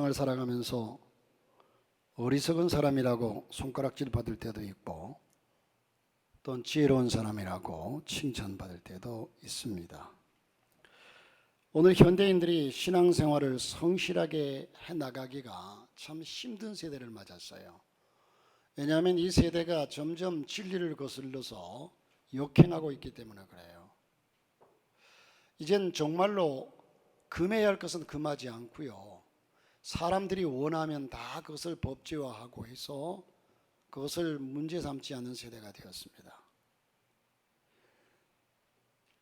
세상을 살아가면서 어리석은 사람이라고 손가락질 받을 때도 있고 또 지혜로운 사람이라고 칭찬받을 때도 있습니다. 오늘 현대인들이 신앙생활을 성실하게 해나가기가 참 힘든 세대를 맞았어요. 왜냐하면 이 세대가 점점 진리를 거슬러서 역행하고 있기 때문에 그래요. 이젠 정말로 금해야 할 것은 금하지 않고요, 사람들이 원하면 다 그것을 법제화하고 해서 그것을 문제 삼지 않는 세대가 되었습니다.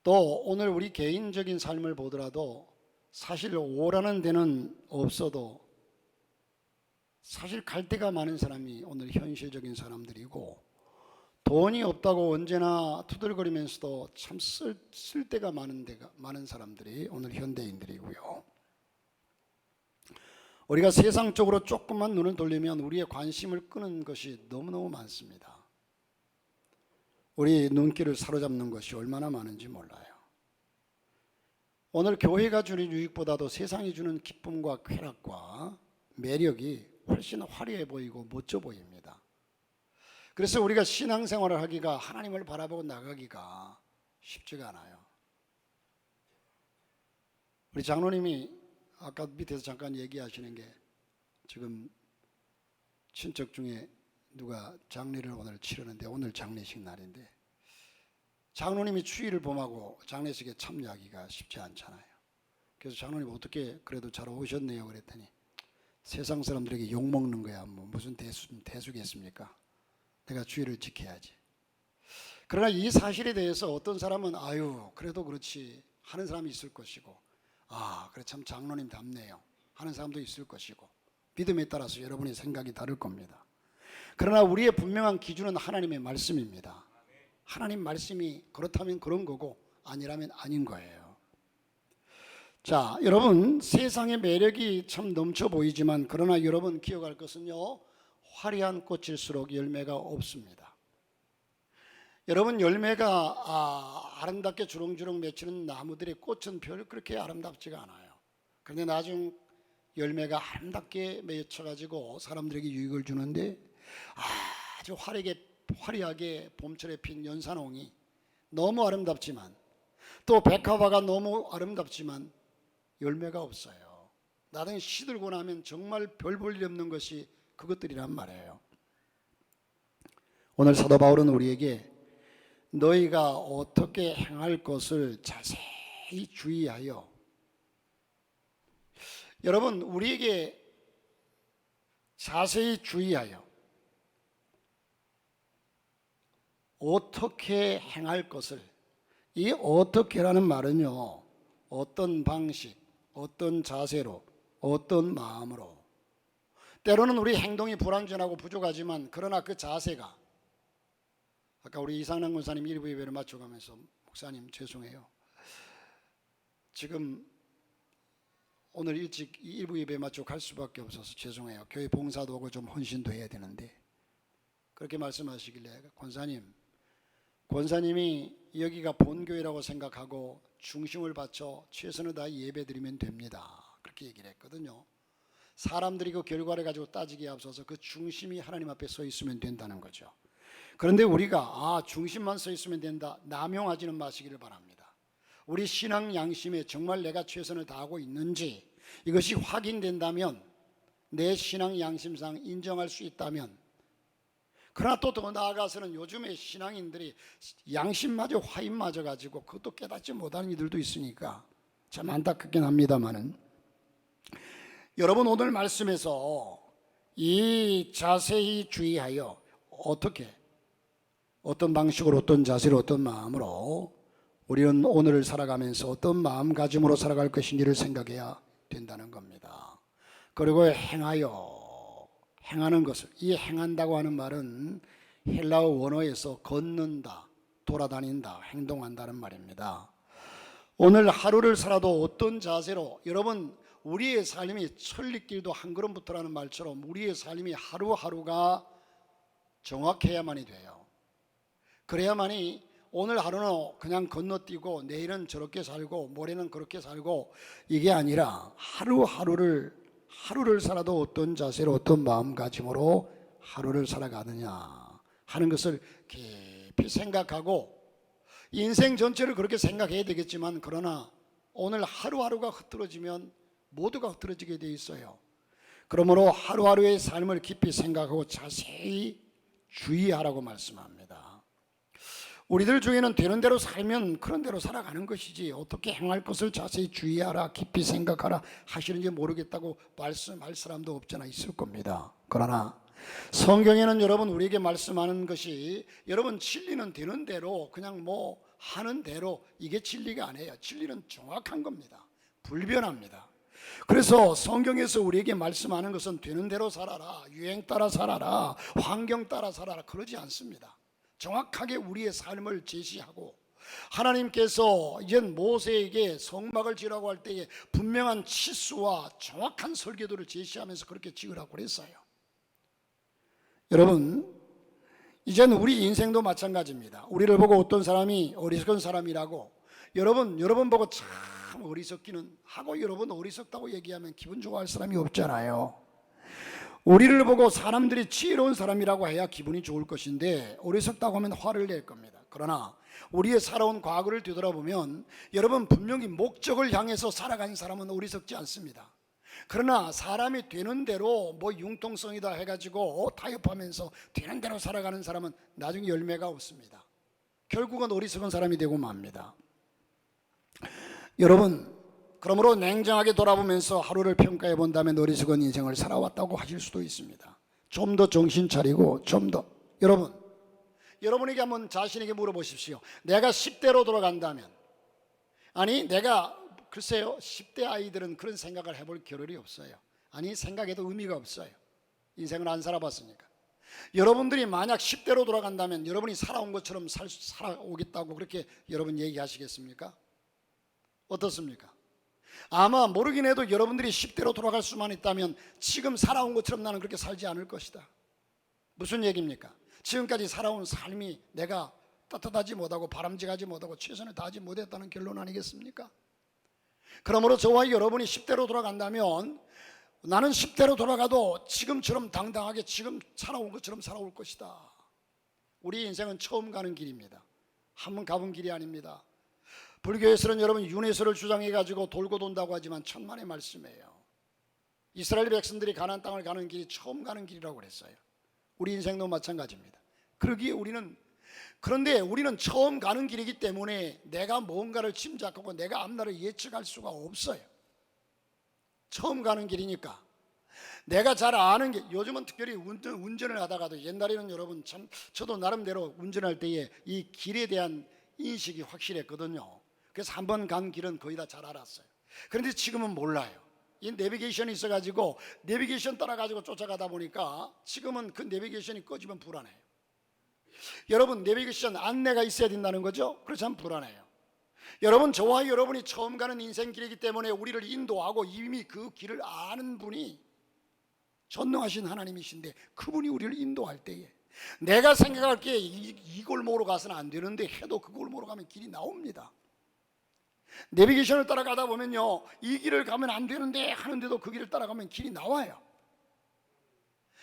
또 오늘 우리 개인적인 삶을 보더라도 사실 오라는 데는 없어도 사실 갈 데가 많은 사람이 오늘 현실적인 사람들이고, 돈이 없다고 언제나 투덜거리면서도 참 쓸 데가 많은 사람들이 오늘 현대인들이고요. 우리가 세상적으로 조금만 눈을 돌리면 우리의 관심을 끄는 것이 너무너무 많습니다. 우리 눈길을 사로잡는 것이 얼마나 많은지 몰라요. 오늘 교회가 주는 유익보다도 세상이 주는 기쁨과 쾌락과 매력이 훨씬 화려해 보이고 멋져 보입니다. 그래서 우리가 신앙생활을 하기가, 하나님을 바라보고 나가기가 쉽지가 않아요. 우리 장로님이 아까 밑에서 잠깐 얘기하시는 게, 지금 친척 중에 누가 장례를 오늘 치르는데, 오늘 장례식 날인데 장로님이 추위를 범하고 장례식에 참여하기가 쉽지 않잖아요. 그래서 장로님 어떻게 그래도 잘 오셨네요 그랬더니, 세상 사람들에게 욕먹는 거야 뭐 무슨 대수겠습니까? 내가 주의를 지켜야지. 그러나 이 사실에 대해서 어떤 사람은 아유 그래도 그렇지 하는 사람이 있을 것이고, 아 그래 참 장로님 답네요 하는 사람도 있을 것이고, 믿음에 따라서 여러분의 생각이 다를 겁니다. 그러나 우리의 분명한 기준은 하나님의 말씀입니다. 하나님 말씀이 그렇다면 그런 거고 아니라면 아닌 거예요. 자, 여러분, 세상의 매력이 참 넘쳐 보이지만 그러나 여러분 기억할 것은요, 화려한 꽃일수록 열매가 없습니다. 여러분, 열매가 아름답게 주렁주렁 맺히는 나무들의 꽃은 별로 그렇게 아름답지가 않아요. 그런데 나중 열매가 아름답게 맺혀가지고 사람들에게 유익을 주는데, 아주 화려하게 봄철에 핀 연산홍이 너무 아름답지만, 또 백합화가 너무 아름답지만 열매가 없어요. 나중에 시들고 나면 정말 별 볼 일 없는 것이 그것들이란 말이에요. 오늘 사도 바울은 우리에게 너희가 어떻게 행할 것을 자세히 주의하여, 여러분 우리에게 자세히 주의하여 어떻게 행할 것을, 이 어떻게라는 말은요, 어떤 방식, 어떤 자세로, 어떤 마음으로, 때로는 우리 행동이 불완전하고 부족하지만 그러나 그 자세가, 아까 우리 이상남 권사님 1부 예배를 마쳐가면서 목사님 죄송해요, 지금 오늘 일찍 1부 예배 마치고 갈 수밖에 없어서 죄송해요, 교회 봉사도 하고 좀 헌신도 해야 되는데, 그렇게 말씀하시길래 권사님이 여기가 본교회라고 생각하고 중심을 바쳐 최선을 다해 예배드리면 됩니다, 그렇게 얘기를 했거든요. 사람들이 그 결과를 가지고 따지기에 앞서서 그 중심이 하나님 앞에 서 있으면 된다는 거죠. 그런데 우리가 중심만 서 있으면 된다, 남용하지는 마시기를 바랍니다. 우리 신앙 양심에 정말 내가 최선을 다하고 있는지 이것이 확인된다면, 내 신앙 양심상 인정할 수 있다면, 그러나 또 더 나아가서는 요즘에 신앙인들이 양심마저 화인 맞아 가지고 그것도 깨닫지 못하는 이들도 있으니까 참 안타깝긴 합니다만은, 여러분 오늘 말씀에서 이 자세히 주의하여 어떻게, 어떤 방식으로, 어떤 자세로, 어떤 마음으로 우리는 오늘을 살아가면서 어떤 마음가짐으로 살아갈 것인지를 생각해야 된다는 겁니다. 그리고 행하는 것을, 이 행한다고 하는 말은 헬라어 원어에서 걷는다, 돌아다닌다, 행동한다는 말입니다. 오늘 하루를 살아도 어떤 자세로, 여러분 우리의 삶이 천리길도 한 걸음부터라는 말처럼 우리의 삶이 하루하루가 정확해야만이 돼요. 그래야만이 오늘 하루는 그냥 건너뛰고 내일은 저렇게 살고 모레는 그렇게 살고, 이게 아니라 하루하루를 하루를 살아도 어떤 자세로 어떤 마음가짐으로 하루를 살아가느냐 하는 것을 깊이 생각하고 인생 전체를 그렇게 생각해야 되겠지만 그러나 오늘 하루하루가 흐트러지면 모두가 흐트러지게 돼 있어요. 그러므로 하루하루의 삶을 깊이 생각하고 자세히 주의하라고 말씀합니다. 우리들 중에는 되는 대로 살면 그런 대로 살아가는 것이지 어떻게 행할 것을 자세히 주의하라 깊이 생각하라 하시는지 모르겠다고 말씀할 사람도 없잖아 있을 겁니다. 그러나 성경에는 여러분 우리에게 말씀하는 것이 여러분 진리는 되는 대로 그냥 뭐 하는 대로 이게 진리가 아니에요. 진리는 정확한 겁니다. 불변합니다. 그래서 성경에서 우리에게 말씀하는 것은 되는 대로 살아라, 유행 따라 살아라, 환경 따라 살아라 그러지 않습니다. 정확하게 우리의 삶을 제시하고 하나님께서 이제 모세에게 성막을 지으라고 할 때에 분명한 치수와 정확한 설계도를 제시하면서 그렇게 지으라고 그랬어요. 여러분 이젠 우리 인생도 마찬가지입니다. 우리를 보고 어떤 사람이 어리석은 사람이라고 여러분 보고 참 어리석기는 하고 여러분 어리석다고 얘기하면 기분 좋아할 사람이 없잖아요. 우리를 보고 사람들이 지혜로운 사람이라고 해야 기분이 좋을 것인데 어리석다고 하면 화를 낼 겁니다. 그러나 우리의 살아온 과거를 되돌아보면 여러분 분명히 목적을 향해서 살아가는 사람은 어리석지 않습니다. 그러나 사람이 되는 대로 뭐 융통성이다 해가지고 타협하면서 되는 대로 살아가는 사람은 나중에 열매가 없습니다. 결국은 어리석은 사람이 되고 맙니다. 여러분 그러므로 냉정하게 돌아보면서 하루를 평가해 본다면 어리석은 인생을 살아왔다고 하실 수도 있습니다. 좀 더 정신 차리고 좀 더 여러분에게 한번 자신에게 물어보십시오. 내가 10대로 돌아간다면 아니 내가 글쎄요 10대 아이들은 그런 생각을 해볼 겨를이 없어요. 아니 생각해도 의미가 없어요. 인생을 안 살아봤으니까. 여러분들이 만약 10대로 돌아간다면 여러분이 살아온 것처럼 살아오겠다고 그렇게 여러분 얘기하시겠습니까? 어떻습니까? 아마 모르긴 해도 여러분들이 10대로 돌아갈 수만 있다면 지금 살아온 것처럼 나는 그렇게 살지 않을 것이다. 무슨 얘기입니까? 지금까지 살아온 삶이 내가 떳떳하지 못하고 바람직하지 못하고 최선을 다하지 못했다는 결론 아니겠습니까? 그러므로 저와 여러분이 10대로 돌아간다면 나는 10대로 돌아가도 지금처럼 당당하게 지금 살아온 것처럼 살아올 것이다. 우리 인생은 처음 가는 길입니다. 한번 가본 길이 아닙니다. 불교에서는 여러분 윤회설을 주장해가지고 돌고 돈다고 하지만 천만의 말씀이에요. 이스라엘 백성들이 가나안 땅을 가는 길이 처음 가는 길이라고 그랬어요. 우리 인생도 마찬가지입니다. 그런데 우리는 처음 가는 길이기 때문에 내가 뭔가를 짐작하고 내가 앞날을 예측할 수가 없어요. 처음 가는 길이니까 내가 잘 아는 게 요즘은 특별히 운전을 하다가도 옛날에는 여러분 참 저도 나름대로 운전할 때에 이 길에 대한 인식이 확실했거든요. 그래서 한 번 간 길은 거의 다 잘 알았어요. 그런데 지금은 몰라요. 이 내비게이션이 있어가지고 내비게이션 따라가지고 쫓아가다 보니까 지금은 그 내비게이션이 꺼지면 불안해요. 여러분 내비게이션 안내가 있어야 된다는 거죠. 그래서 참 불안해요. 여러분 저와 여러분이 처음 가는 인생 길이기 때문에 우리를 인도하고 이미 그 길을 아는 분이 전능하신 하나님이신데 그분이 우리를 인도할 때에 내가 생각할 게 이 골목으로 가서는 안 되는데 해도 그 골목으로 가면 길이 나옵니다. 내비게이션을 따라가다 보면요 이 길을 가면 안 되는데 하는데도 그 길을 따라가면 길이 나와요.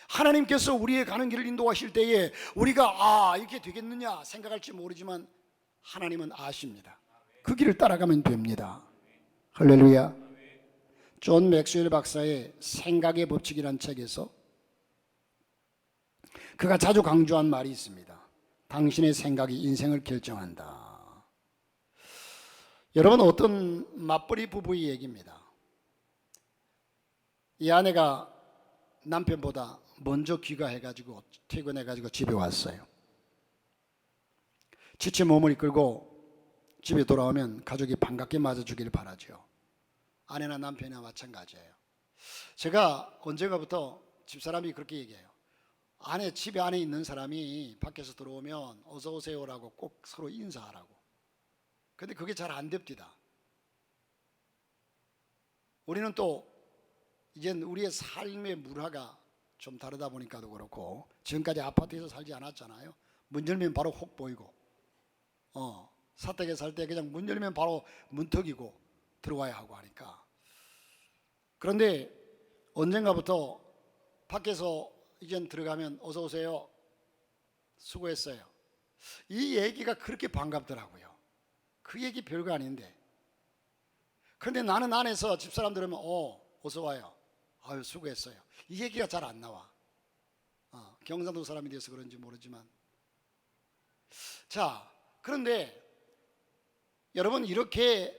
하나님께서 우리의 가는 길을 인도하실 때에 우리가 이렇게 되겠느냐 생각할지 모르지만 하나님은 아십니다. 그 길을 따라가면 됩니다. 할렐루야. 존 맥스웰 박사의 생각의 법칙이라는 책에서 그가 자주 강조한 말이 있습니다. 당신의 생각이 인생을 결정한다. 여러분 어떤 맞벌이 부부의 얘기입니다. 이 아내가 남편보다 먼저 귀가해가지고 퇴근해가지고 집에 왔어요. 지친 몸을 이끌고 집에 돌아오면 가족이 반갑게 맞아주기를 바라죠. 아내나 남편이나 마찬가지예요. 제가 언젠가부터 집사람이 그렇게 얘기해요. 집에 안에 있는 사람이 밖에서 들어오면 어서 오세요라고 꼭 서로 인사하라고. 근데 그게 잘 안 됩니다. 우리는 또 이제 우리의 삶의 문화가 좀 다르다 보니까도 그렇고 지금까지 아파트에서 살지 않았잖아요. 문 열면 바로 혹 보이고 사택에 살 때 그냥 문 열면 바로 문턱이고 들어와야 하고 하니까. 그런데 언젠가부터 밖에서 이젠 들어가면 어서 오세요, 수고했어요, 이 얘기가 그렇게 반갑더라고요. 그 얘기 별거 아닌데. 그런데 나는 안에서 집사람 들으면 어서 와요, 아유 수고했어요, 이 얘기가 잘 안 나와. 경상도 사람이 돼서 그런지 모르지만. 자, 그런데 여러분, 이렇게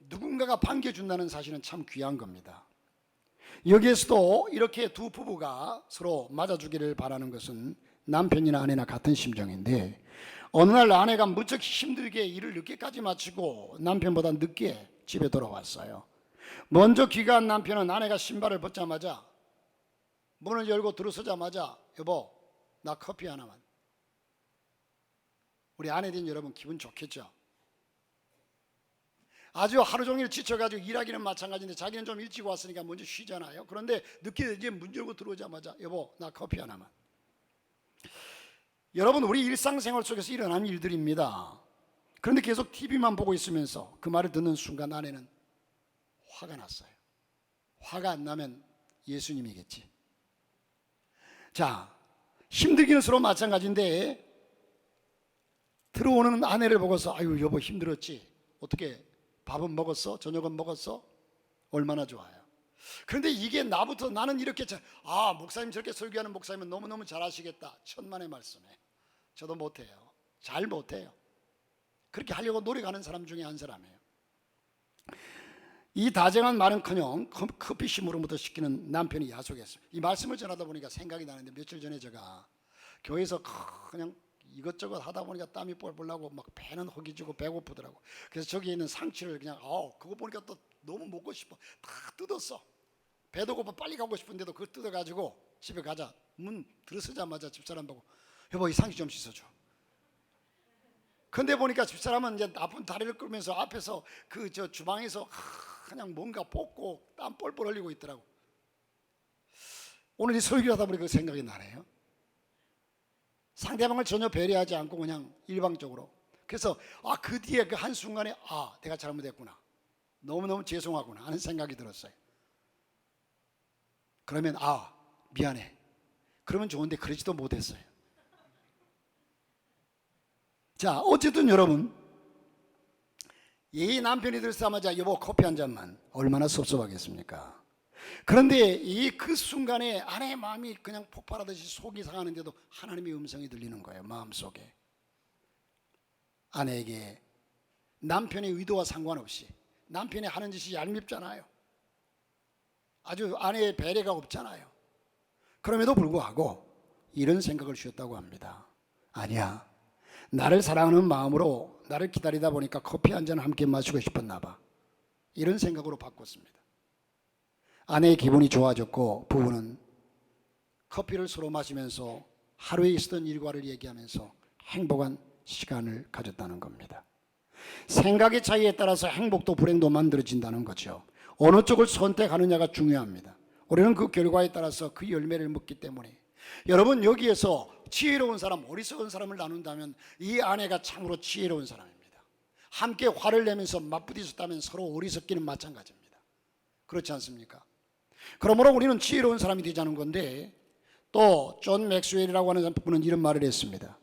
누군가가 반겨준다는 사실은 참 귀한 겁니다. 여기에서도 이렇게 두 부부가 서로 맞아주기를 바라는 것은 남편이나 아내나 같은 심정인데, 어느 날 아내가 무척 힘들게 일을 늦게까지 마치고 남편보다 늦게 집에 돌아왔어요. 먼저 귀가한 남편은 아내가 신발을 벗자마자, 문을 열고 들어서자마자, 여보 나 커피 하나만. 우리 아내된 여러분 기분 좋겠죠? 아주 하루 종일 지쳐가지고 일하기는 마찬가지인데 자기는 좀 일찍 왔으니까 먼저 쉬잖아요. 그런데 늦게 이제 문 열고 들어오자마자, 여보 나 커피 하나만. 여러분, 우리 일상생활 속에서 일어나는 일들입니다. 그런데 계속 TV만 보고 있으면서 그 말을 듣는 순간 아내는 화가 났어요. 화가 안 나면 예수님이겠지. 자, 힘들기는 서로 마찬가지인데 들어오는 아내를 보고서, 아유 여보 힘들었지? 어떻게 밥은 먹었어? 저녁은 먹었어? 얼마나 좋아요. 그런데 이게 나부터, 나는 이렇게 목사님 저렇게 설교하는 목사님은 너무너무 잘하시겠다, 천만의 말씀에. 저도 못해요. 잘 못해요. 그렇게 하려고 노력하는 사람 중에 한 사람이에요. 이 다정한 말은커녕 커피 심부름부터 시키는 남편이 야속했어요. 이 말씀을 전하다 보니까 생각이 나는데, 며칠 전에 제가 교회에서 그냥 이것저것 하다 보니까 땀이 뻘뻘 나고 막 배는 허기지고 배고프더라고. 그래서 저기 있는 상추를 그냥 그거 보니까 또 너무 먹고 싶어. 다 뜯었어. 배도 고파 빨리 가고 싶은데도 그거 뜯어가지고 집에 가자. 문 들어서자마자 집사람 보고, 여보 이 상추 좀 씻어줘. 근데 보니까 집사람은 이제 나쁜 다리를 끌면서 앞에서 그 주방에서 그냥 뭔가 볶고 땀 뻘뻘 흘리고 있더라고. 오늘 이 설교를 하다 보니까 그 생각이 나네요. 상대방을 전혀 배려하지 않고 그냥 일방적으로. 그래서 그 뒤에 그 한순간에 내가 잘못했구나, 너무너무 죄송하구나 하는 생각이 들었어요. 그러면 미안해, 그러면 좋은데 그러지도 못했어요. 자, 어쨌든 여러분, 이 남편이 들어서자마자 여보 커피 한 잔만, 얼마나 섭섭하겠습니까? 그런데 그 순간에 아내의 마음이 그냥 폭발하듯이 속이 상하는데도 하나님의 음성이 들리는 거예요. 마음속에. 아내에게 남편의 의도와 상관없이, 남편이 하는 짓이 얄밉잖아요. 아주 아내의 배려가 없잖아요. 그럼에도 불구하고 이런 생각을 주셨다고 합니다. 아니야, 나를 사랑하는 마음으로 나를 기다리다 보니까 커피 한 잔 함께 마시고 싶었나 봐. 이런 생각으로 바꿨습니다. 아내의 기분이 좋아졌고 부부는 커피를 서로 마시면서 하루에 있었던 일과를 얘기하면서 행복한 시간을 가졌다는 겁니다. 생각의 차이에 따라서 행복도 불행도 만들어진다는 거죠. 어느 쪽을 선택하느냐가 중요합니다. 우리는 그 결과에 따라서 그 열매를 먹기 때문에, 여러분 여기에서 지혜로운 사람, 어리석은 사람을 나눈다면 이 아내가 참으로 지혜로운 사람입니다. 함께 화를 내면서 맞부딪혔다면 서로 어리석기는 마찬가지입니다. 그렇지 않습니까? 그러므로 우리는 지혜로운 사람이 되자는 건데, 또 존 맥스웰이라고 하는 분은 이런 말을 했습니다.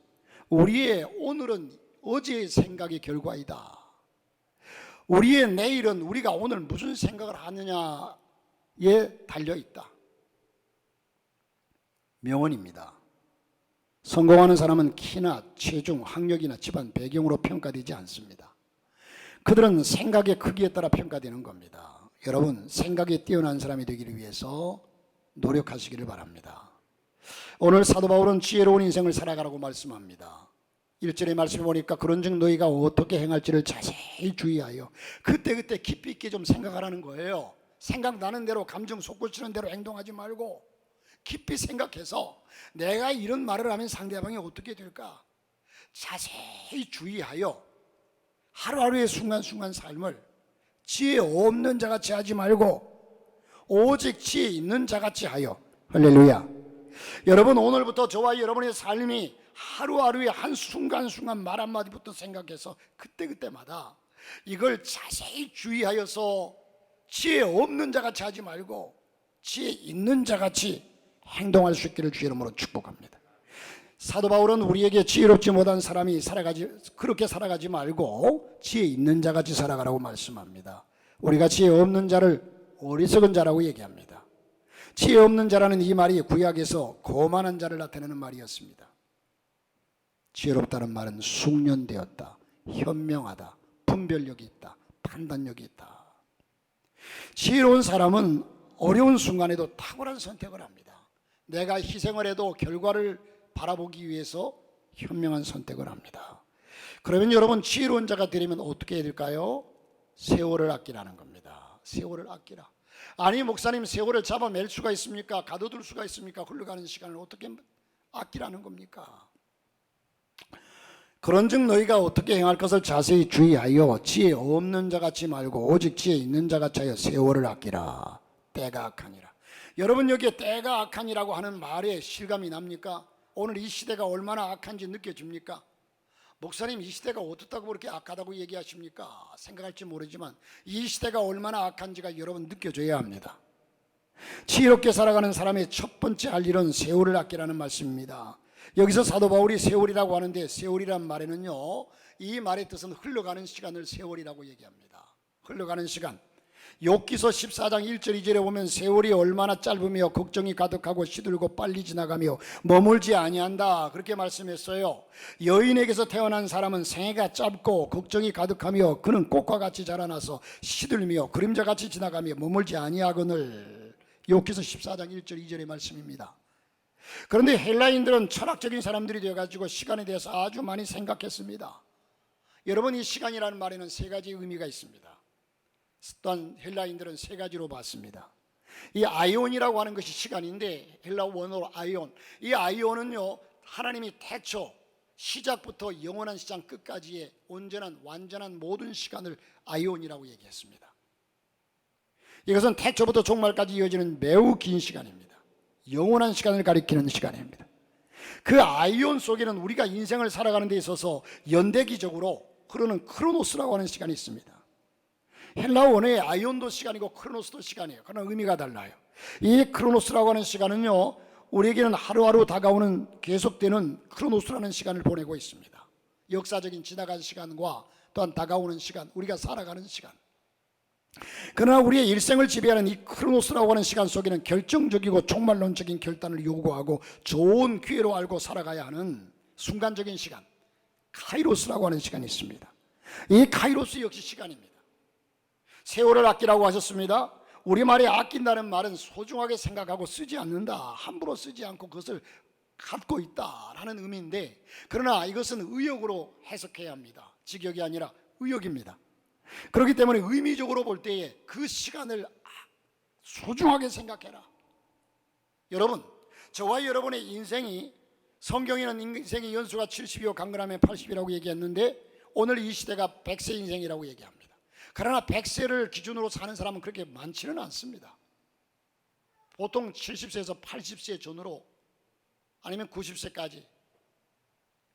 우리의 오늘은 어제의 생각의 결과이다. 우리의 내일은 우리가 오늘 무슨 생각을 하느냐에 달려있다. 명언입니다. 성공하는 사람은 키나 체중, 학력이나 집안 배경으로 평가되지 않습니다. 그들은 생각의 크기에 따라 평가되는 겁니다. 여러분, 생각이 뛰어난 사람이 되기를 위해서 노력하시기를 바랍니다. 오늘 사도 바울은 지혜로운 인생을 살아가라고 말씀합니다. 1절의 말씀을 보니까 그런즉 너희가 어떻게 행할지를 자세히 주의하여 그때그때 깊이 있게 좀 생각하라는 거예요. 생각나는 대로, 감정 솟구치는 대로 행동하지 말고 깊이 생각해서 내가 이런 말을 하면 상대방이 어떻게 될까 자세히 주의하여 하루하루의 순간순간 삶을 지혜 없는 자같이 하지 말고 오직 지혜 있는 자같이 하여. 할렐루야. 여러분, 오늘부터 저와 여러분의 삶이 하루하루의 한 순간순간 말 한마디부터 생각해서 그때그때마다 이걸 자세히 주의하여서 지혜 없는 자같이 하지 말고 지혜 있는 자같이 행동할 수 있기를 주 이름으로 축복합니다. 사도 바울은 우리에게 지혜롭지 못한 사람이 그렇게 살아가지 말고 지혜 있는 자같이 살아가라고 말씀합니다. 우리가 지혜 없는 자를 어리석은 자라고 얘기합니다. 지혜 없는 자라는 이 말이 구약에서 거만한 자를 나타내는 말이었습니다. 지혜롭다는 말은 숙련되었다, 현명하다, 분별력이 있다, 판단력이 있다. 지혜로운 사람은 어려운 순간에도 탁월한 선택을 합니다. 내가 희생을 해도 결과를 바라보기 위해서 현명한 선택을 합니다. 그러면 여러분, 지혜로운 자가 되려면 어떻게 해야 될까요? 세월을 아끼라는 겁니다. 세월을 아끼라. 아니 목사님, 세월을 잡아맬 수가 있습니까? 가둬둘 수가 있습니까? 흘러가는 시간을 어떻게 아끼라는 겁니까? 그런즉 너희가 어떻게 행할 것을 자세히 주의하여 지혜 없는 자같이 말고 오직 지혜 있는 자같이 하여 세월을 아끼라. 때가 악하니라. 여러분, 여기에 때가 악하니라고 하는 말에 실감이 납니까? 오늘 이 시대가 얼마나 악한지 느껴집니까? 목사님, 이 시대가 어떻다고 그렇게 악하다고 얘기하십니까? 생각할지 모르지만 이 시대가 얼마나 악한지가 여러분 느껴져야 합니다. 지혜롭게 살아가는 사람의 첫 번째 할 일은 세월을 아끼라는 말씀입니다. 여기서 사도 바울이 세월이라고 하는데, 세월이란 말에는요, 이 말의 뜻은 흘러가는 시간을 세월이라고 얘기합니다. 흘러가는 시간. 욥기서 14장 1절 2절에 보면 세월이 얼마나 짧으며 걱정이 가득하고 시들고 빨리 지나가며 머물지 아니한다, 그렇게 말씀했어요. 여인에게서 태어난 사람은 생애가 짧고 걱정이 가득하며 그는 꽃과 같이 자라나서 시들며 그림자같이 지나가며 머물지 아니하거늘. 욥기서 14장 1절 2절의 말씀입니다. 그런데 헬라인들은 철학적인 사람들이 되어가지고 시간에 대해서 아주 많이 생각했습니다. 여러분, 이 시간이라는 말에는 세 가지 의미가 있습니다. 또한 헬라인들은 세 가지로 봤습니다. 이 아이온이라고 하는 것이 시간인데, 헬라 원어로 아이온. 이 아이온은요, 하나님이 태초 시작부터 영원한 시장 끝까지의 온전한 완전한 모든 시간을 아이온이라고 얘기했습니다. 이것은 태초부터 종말까지 이어지는 매우 긴 시간입니다. 영원한 시간을 가리키는 시간입니다. 그 아이온 속에는 우리가 인생을 살아가는 데 있어서 연대기적으로 흐르는 크로노스라고 하는 시간이 있습니다. 헬라 원어의 아이온도 시간이고 크로노스도 시간이에요. 그러나 의미가 달라요. 이 크로노스라고 하는 시간은요, 우리에게는 하루하루 다가오는 계속되는 크로노스라는 시간을 보내고 있습니다. 역사적인 지나간 시간과 또한 다가오는 시간, 우리가 살아가는 시간. 그러나 우리의 일생을 지배하는 이 크로노스라고 하는 시간 속에는 결정적이고 종말론적인 결단을 요구하고 좋은 기회로 알고 살아가야 하는 순간적인 시간, 카이로스라고 하는 시간이 있습니다. 이 카이로스 역시 시간입니다. 세월을 아끼라고 하셨습니다. 우리말에 아낀다는 말은 소중하게 생각하고 쓰지 않는다, 함부로 쓰지 않고 그것을 갖고 있다라는 의미인데, 그러나 이것은 의역으로 해석해야 합니다. 직역이 아니라 의역입니다. 그렇기 때문에 의미적으로 볼 때에 그 시간을 소중하게 생각해라. 여러분, 저와 여러분의 인생이, 성경에는 인생의 연수가 70이요 강건하면 80이라고 얘기했는데, 오늘 이 시대가 100세 인생이라고 얘기합니다. 그러나 100세를 기준으로 사는 사람은 그렇게 많지는 않습니다. 보통 70세에서 80세 전후로, 아니면 90세까지.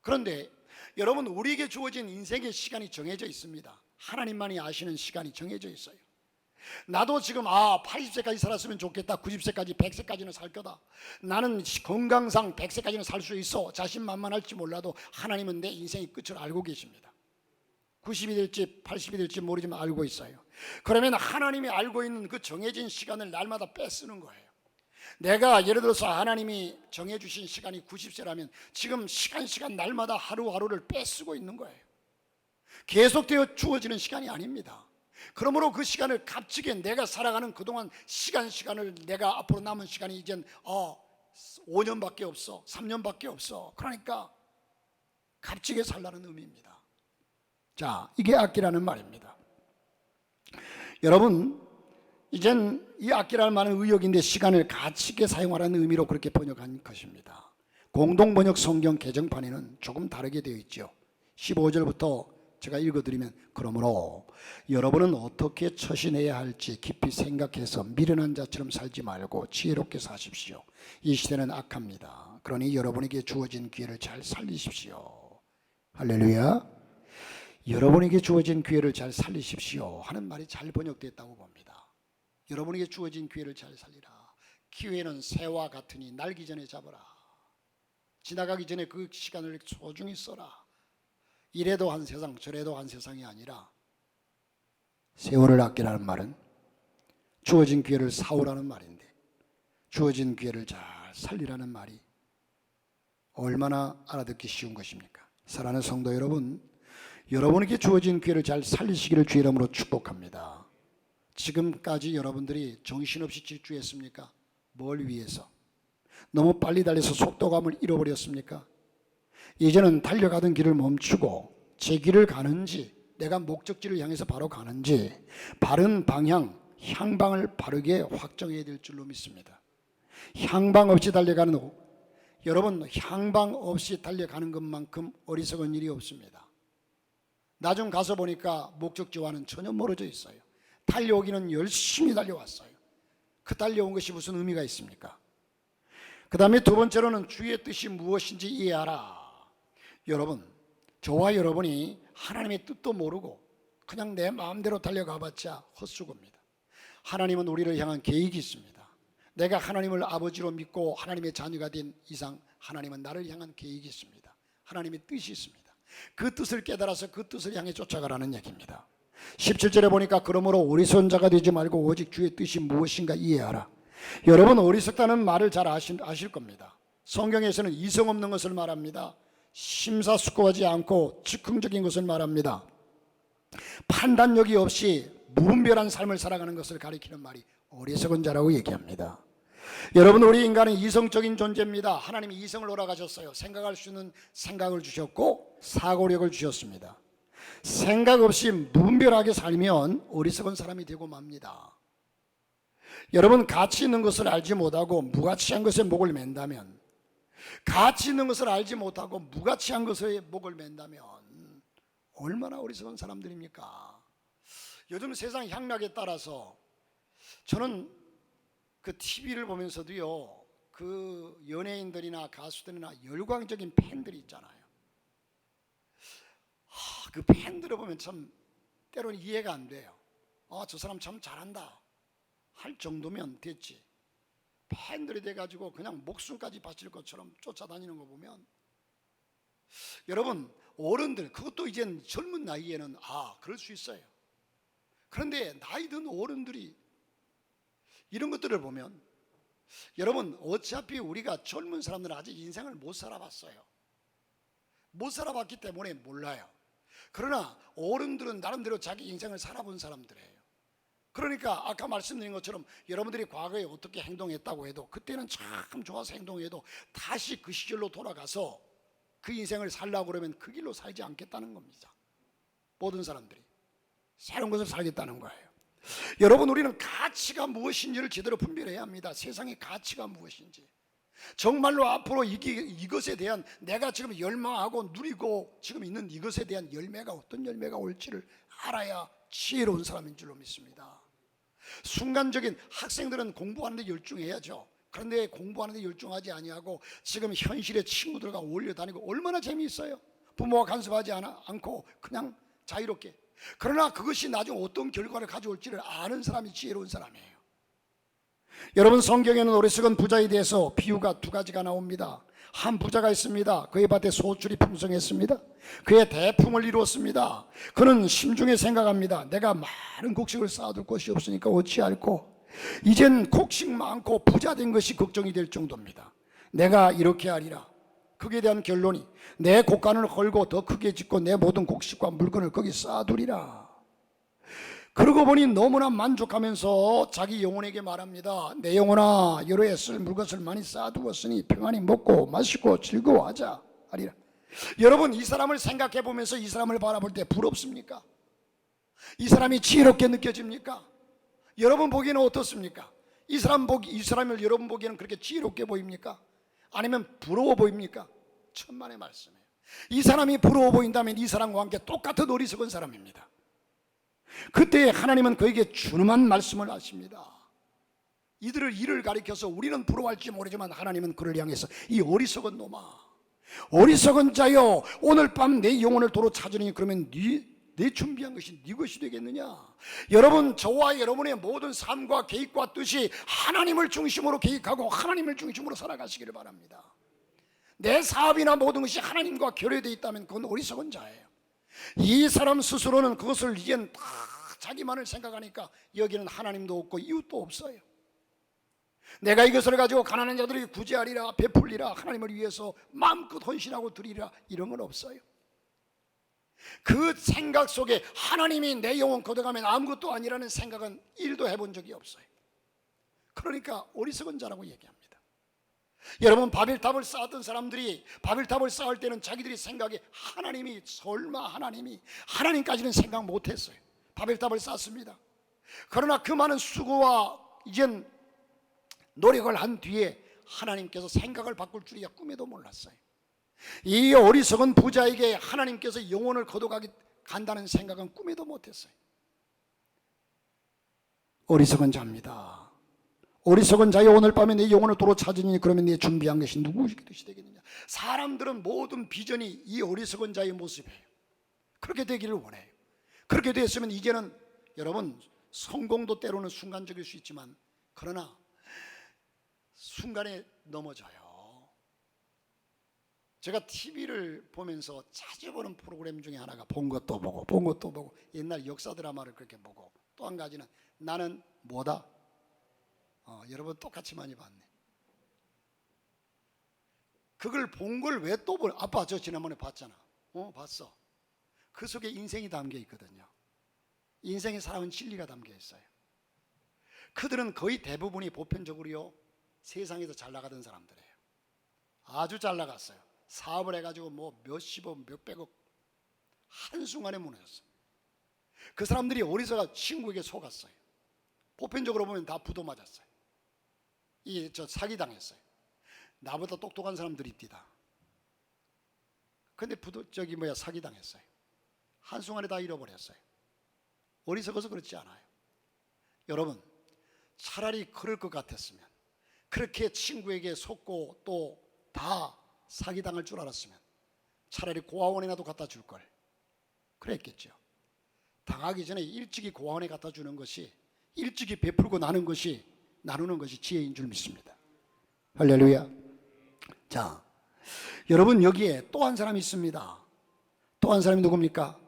그런데 여러분, 우리에게 주어진 인생의 시간이 정해져 있습니다. 하나님만이 아시는 시간이 정해져 있어요. 나도 지금 80세까지 살았으면 좋겠다, 90세까지 100세까지는 살 거다, 나는 건강상 100세까지는 살 수 있어, 자신만만할지 몰라도 하나님은 내 인생의 끝을 알고 계십니다. 90이 될지 80이 될지 모르지만 알고 있어요. 그러면 하나님이 알고 있는 그 정해진 시간을 날마다 뺏쓰는 거예요. 내가 예를 들어서 하나님이 정해주신 시간이 90세라면 지금 시간 날마다 하루하루를 뺏쓰고 있는 거예요. 계속되어 주어지는 시간이 아닙니다. 그러므로 그 시간을 값지게, 내가 살아가는 그동안 시간을, 내가 앞으로 남은 시간이 이젠 5년밖에 없어, 3년밖에 없어, 그러니까 값지게 살라는 의미입니다. 자, 이게 아끼라는 말입니다. 여러분, 이젠 이 아끼라는 말은 의역인데 시간을 가치 있게 사용하라는 의미로 그렇게 번역한 것입니다. 공동번역 성경 개정판에는 조금 다르게 되어 있죠. 15절부터 제가 읽어드리면, 그러므로 여러분은 어떻게 처신해야 할지 깊이 생각해서 미련한 자처럼 살지 말고 지혜롭게 사십시오. 이 시대는 악합니다. 그러니 여러분에게 주어진 기회를 잘 살리십시오. 할렐루야. 여러분에게 주어진 기회를 잘 살리십시오 하는 말이 잘 번역됐다고 봅니다. 여러분에게 주어진 기회를 잘 살리라. 기회는 새와 같으니 날기 전에 잡아라. 지나가기 전에 그 시간을 소중히 써라. 이래도 한 세상 저래도 한 세상이 아니라 세월을 아끼라는 말은 주어진 기회를 사오라는 말인데, 주어진 기회를 잘 살리라는 말이 얼마나 알아듣기 쉬운 것입니까? 사랑하는 성도 여러분, 여러분에게 주어진 기회를 잘 살리시기를 주의 이름으로 축복합니다. 지금까지 여러분들이 정신없이 질주했습니까? 뭘 위해서? 너무 빨리 달려서 속도감을 잃어버렸습니까? 이제는 달려가던 길을 멈추고 제 길을 가는지, 내가 목적지를 향해서 바로 가는지 바른 방향, 향방을 바르게 확정해야 될 줄로 믿습니다. 향방 없이 달려가는, 여러분, 향방 없이 달려가는 것만큼 어리석은 일이 없습니다. 나중 가서 보니까 목적지와는 전혀 멀어져 있어요. 달려오기는 열심히 달려왔어요. 그 달려온 것이 무슨 의미가 있습니까? 그 다음에 두 번째로는 주의 뜻이 무엇인지 이해하라. 여러분, 저와 여러분이 하나님의 뜻도 모르고 그냥 내 마음대로 달려가봤자 헛수고입니다. 하나님은 우리를 향한 계획이 있습니다. 내가 하나님을 아버지로 믿고 하나님의 자녀가 된 이상 하나님은 나를 향한 계획이 있습니다. 하나님의 뜻이 있습니다. 그 뜻을 깨달아서 그 뜻을 향해 쫓아가라는 얘기입니다. 17절에 보니까 그러므로 어리석은 자가 되지 말고 오직 주의 뜻이 무엇인가 이해하라. 여러분, 어리석다는 말을 잘 아실 겁니다. 성경에서는 이성 없는 것을 말합니다. 심사숙고하지 않고 즉흥적인 것을 말합니다. 판단력이 없이 무분별한 삶을 살아가는 것을 가리키는 말이 어리석은 자라고 얘기합니다. 여러분, 우리 인간은 이성적인 존재입니다. 하나님이 이성을 허락하셨어요. 생각할 수 있는 생각을 주셨고 사고력을 주셨습니다. 생각 없이 무분별하게 살면 어리석은 사람이 되고 맙니다. 여러분, 가치 있는 것을 알지 못하고 무가치한 것에 목을 맨다면, 가치 있는 것을 알지 못하고 무가치한 것에 목을 맨다면 얼마나 어리석은 사람들입니까? 요즘 세상 향락에 따라서 저는 그 TV를 보면서도요, 그 연예인들이나 가수들이나 열광적인 팬들이 있잖아요. 그 팬들을 보면 참 때로는 이해가 안 돼요. 저 사람 참 잘한다 할 정도면 됐지, 팬들이 돼가지고 그냥 목숨까지 바칠 것처럼 쫓아다니는 거 보면, 여러분, 어른들, 그것도 이젠 젊은 나이에는 그럴 수 있어요. 그런데 나이 든 어른들이 이런 것들을 보면, 여러분, 어차피 우리가 젊은 사람들은 아직 인생을 못 살아봤어요. 못 살아봤기 때문에 몰라요. 그러나 어른들은 나름대로 자기 인생을 살아본 사람들이에요. 그러니까 아까 말씀드린 것처럼 여러분들이 과거에 어떻게 행동했다고 해도, 그때는 참 좋아서 행동해도 다시 그 시절로 돌아가서 그 인생을 살려고 그러면 그 길로 살지 않겠다는 겁니다. 모든 사람들이 새로운 것을 살겠다는 거예요. 여러분, 우리는 가치가 무엇인지를 제대로 분별해야 합니다. 세상의 가치가 무엇인지, 정말로 앞으로 이것에 대한, 내가 지금 열망하고 누리고 지금 있는 이것에 대한 열매가 어떤 열매가 올지를 알아야 지혜로운 사람인 줄로 믿습니다. 순간적인, 학생들은 공부하는 데 열중해야죠. 그런데 공부하는 데 열중하지 아니하고 지금 현실의 친구들과 어울려 다니고 얼마나 재미있어요. 부모와 간섭하지 않고 그냥 자유롭게. 그러나 그것이 나중에 어떤 결과를 가져올지를 아는 사람이 지혜로운 사람이에요. 여러분, 성경에는 어리석은 부자에 대해서 비유가 두 가지가 나옵니다. 한 부자가 있습니다. 그의 밭에 소출이 풍성했습니다. 그의 대풍을 이루었습니다. 그는 심중에 생각합니다. 내가 많은 곡식을 쌓아둘 곳이 없으니까 어찌할꼬. 이젠 곡식 많고 부자 된 것이 걱정이 될 정도입니다. 내가 이렇게 하리라. 거기에 대한 결론이, 내 곡간을 헐고 더 크게 짓고 내 모든 곡식과 물건을 거기 쌓아두리라. 그러고 보니 너무나 만족하면서 자기 영혼에게 말합니다. 내 영혼아, 여러 해 쓸 물것을 많이 쌓아두었으니 평안히 먹고 마시고 즐거워하자 하리라. 여러분, 이 사람을 생각해 보면서 이 사람을 바라볼 때 부럽습니까? 이 사람이 지혜롭게 느껴집니까? 여러분 보기에는 어떻습니까? 이 사람을 여러분 보기에는 그렇게 지혜롭게 보입니까? 아니면 부러워 보입니까? 천만의 말씀이에요. 이 사람이 부러워 보인다면 이 사람과 함께 똑같은 어리석은 사람입니다. 그때 하나님은 그에게 준엄한 말씀을 하십니다. 이를 가리켜서 우리는 부러워할지 모르지만 하나님은 그를 향해서, 이 어리석은 놈아, 어리석은 자여, 오늘 밤 내 영혼을 도로 찾으니 그러면 내 준비한 것이 네 것이 되겠느냐? 여러분, 저와 여러분의 모든 삶과 계획과 뜻이 하나님을 중심으로 계획하고 하나님을 중심으로 살아가시기를 바랍니다. 내 사업이나 모든 것이 하나님과 결여되어 있다면 그건 어리석은 자예요. 이 사람 스스로는 그것을 이젠 다 자기만을 생각하니까 여기는 하나님도 없고 이웃도 없어요. 내가 이것을 가지고 가난한 자들이 구제하리라, 베풀리라, 하나님을 위해서 마음껏 헌신하고 드리리라, 이런 건 없어요. 그 생각 속에 하나님이 내 영혼 거둬가면 아무것도 아니라는 생각은 1도 해본 적이 없어요. 그러니까 어리석은 자라고 얘기합니다. 여러분, 바벨탑을 쌓았던 사람들이 바벨탑을 쌓을 때는 자기들이 생각에 하나님이, 설마 하나님까지는 생각 못했어요. 바벨탑을 쌓습니다. 그러나 그 많은 수고와 이젠 노력을 한 뒤에 하나님께서 생각을 바꿀 줄이야 꿈에도 몰랐어요. 이 어리석은 부자에게 하나님께서 영혼을 간다는 생각은 꿈에도 못했어요. 어리석은 자입니다. 어리석은 자여, 오늘 밤에 내 영혼을 도로 찾으니 그러면 내 준비한 것이 누구의 뜻이 되겠느냐? 사람들은 모든 비전이 이 어리석은 자의 모습이에요. 그렇게 되기를 원해요. 그렇게 됐으면 이제는 여러분, 성공도 때로는 순간적일 수 있지만 그러나 순간에 넘어져요. 제가 TV를 보면서 자주 보는 프로그램 중에 하나가 본 것도 보고 옛날 역사 드라마를 그렇게 보고, 또 한 가지는 나는 뭐다? 여러분 똑같이 많이 봤네. 그걸 본 걸 왜 또 볼? 아빠 저 지난번에 봤잖아. 봤어. 그 속에 인생이 담겨 있거든요. 인생의 살아온 진리가 담겨 있어요. 그들은 거의 대부분이 보편적으로요, 세상에서 잘 나가던 사람들이에요. 아주 잘 나갔어요. 사업을 해가지고 뭐 몇십억 몇백억 한순간에 무너졌어요. 그 사람들이 어디서 친구에게 속았어요. 보편적으로 보면 다 부도 맞았어요. 사기당했어요. 나보다 똑똑한 사람들이 있디다. 근데 사기당했어요. 한순간에 다 잃어버렸어요. 어리석어서 그렇지 않아요. 여러분, 차라리 그럴 것 같았으면, 그렇게 친구에게 속고 또 다 사기당할 줄 알았으면 차라리 고아원에라도 갖다 줄 걸 그랬겠죠. 당하기 전에 일찍이 고아원에 갖다 주는 것이, 일찍이 베풀고 나누는 것이 지혜인 줄 믿습니다. 할렐루야. 자, 여러분, 여기에 또 한 사람이 있습니다. 또 한 사람이 누굽니까?